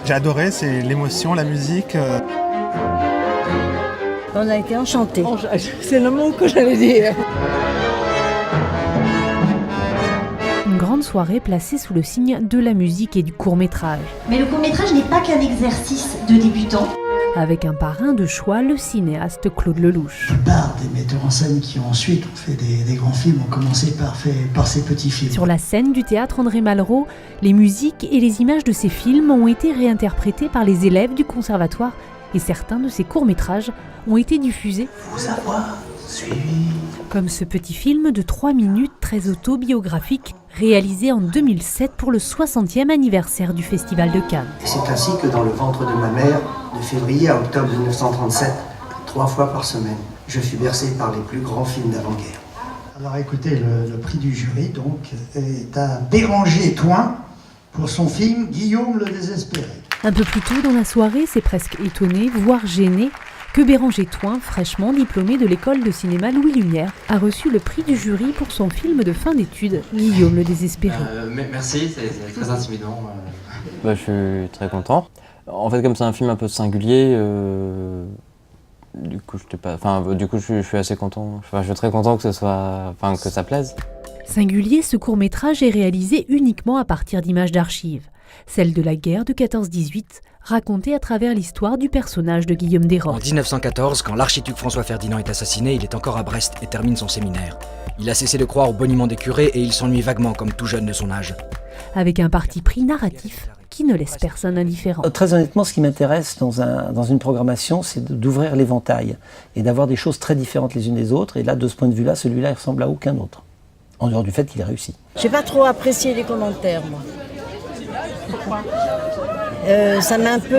J'ai adoré, c'est l'émotion, la musique. On a été enchantés. C'est le mot que j'allais dire. Une grande soirée placée sous le signe de la musique et du court-métrage. Mais le court-métrage n'est pas qu'un exercice de débutant. Avec un parrain de choix, le cinéaste Claude Lelouch. La plupart des metteurs en scène qui ensuite ont fait des grands films ont commencé par ces petits films. Sur la scène du théâtre André Malraux, les musiques et les images de ces films ont été réinterprétées par les élèves du conservatoire et certains de ces courts-métrages ont été diffusés. Vous avoir suivi. Comme ce petit film de 3 minutes très autobiographique, réalisé en 2007 pour le 60e anniversaire du Festival de Cannes. Et c'est ainsi que dans le ventre de ma mère, de février à octobre 1937, 3 fois par semaine, je fus bercé par les plus grands films d'avant-guerre. Alors écoutez, le prix du jury donc est à Béranger Thoin pour son film Guillaume le Désespéré. Un peu plus tôt dans la soirée, c'est presque étonné, voire gêné, que Béranger Thoin, fraîchement diplômé de l'école de cinéma Louis Lumière, a reçu le prix du jury pour son film de fin d'études, Guillaume le Désespéré. Merci, c'est très intimidant. Je suis très content. En fait, comme c'est un film un peu singulier, du coup, je suis assez content. Je suis très content que ça plaise. Singulier, ce court-métrage est réalisé uniquement à partir d'images d'archives. Celle de la guerre de 14-18, racontée à travers l'histoire du personnage de Guillaume Desroses. En 1914, quand l'archiduc François Ferdinand est assassiné, il est encore à Brest et termine son séminaire. Il a cessé de croire au boniment des curés et il s'ennuie vaguement comme tout jeune de son âge. Avec un parti pris narratif qui ne laisse personne indifférent. Très honnêtement, ce qui m'intéresse dans une programmation, c'est d'ouvrir l'éventail et d'avoir des choses très différentes les unes des autres. Et là, de ce point de vue-là, celui-là, il ressemble à aucun autre. En dehors du fait qu'il ait réussi. J'ai pas trop apprécié les commentaires, moi. Pourquoi ? Ça m'a un peu...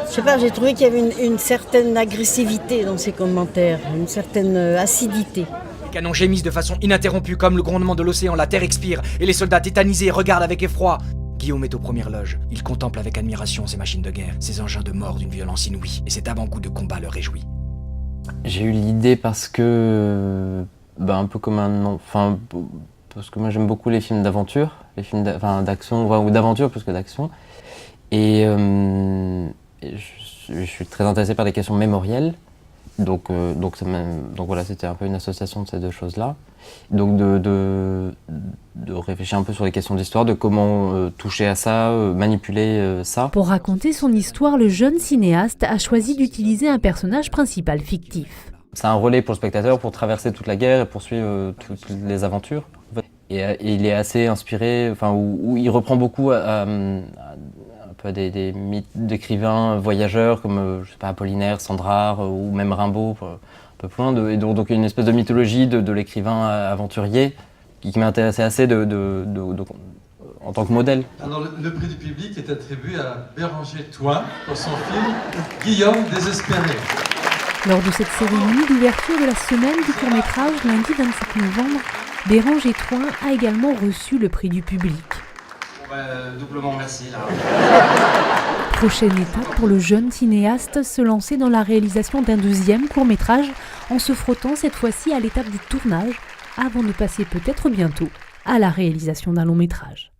je sais pas, j'ai trouvé qu'il y avait une certaine agressivité dans ces commentaires, une certaine acidité. Les canons gémissent de façon ininterrompue comme le grondement de l'océan, la terre expire et les soldats tétanisés regardent avec effroi. Guillaume est aux premières loges. Il contemple avec admiration ces machines de guerre, ces engins de mort d'une violence inouïe, et cet avant-goût de combat le réjouit. J'ai eu l'idée parce que... un peu comme parce que moi j'aime beaucoup les films d'aventure, les films d'action, ou d'aventure plus que d'action. Et je suis très intéressé par les questions mémorielles. Donc voilà, c'était un peu une association de ces deux choses-là. Donc de réfléchir un peu sur les questions d'histoire, de comment toucher à ça, manipuler ça. Pour raconter son histoire, le jeune cinéaste a choisi d'utiliser un personnage principal fictif. C'est un relais pour le spectateur pour traverser toute la guerre et poursuivre toutes les aventures. Et il est assez inspiré, où il reprend beaucoup un peu des mythes d'écrivains voyageurs comme Apollinaire, Sandrard ou même Rimbaud, un peu plus loin. Et donc il y a une espèce de mythologie de l'écrivain aventurier qui m'intéressait assez en tant que modèle. Alors le prix du public est attribué à Béranger Thoin pour son film Guillaume Désespéré. Lors de cette cérémonie d'ouverture de la semaine du court-métrage, lundi 27 novembre, Béranger Thoin a également reçu le prix du public. Doublement merci. Là. Prochaine étape pour le jeune cinéaste, se lancer dans la réalisation d'un deuxième court-métrage en se frottant cette fois-ci à l'étape du tournage avant de passer peut-être bientôt à la réalisation d'un long-métrage.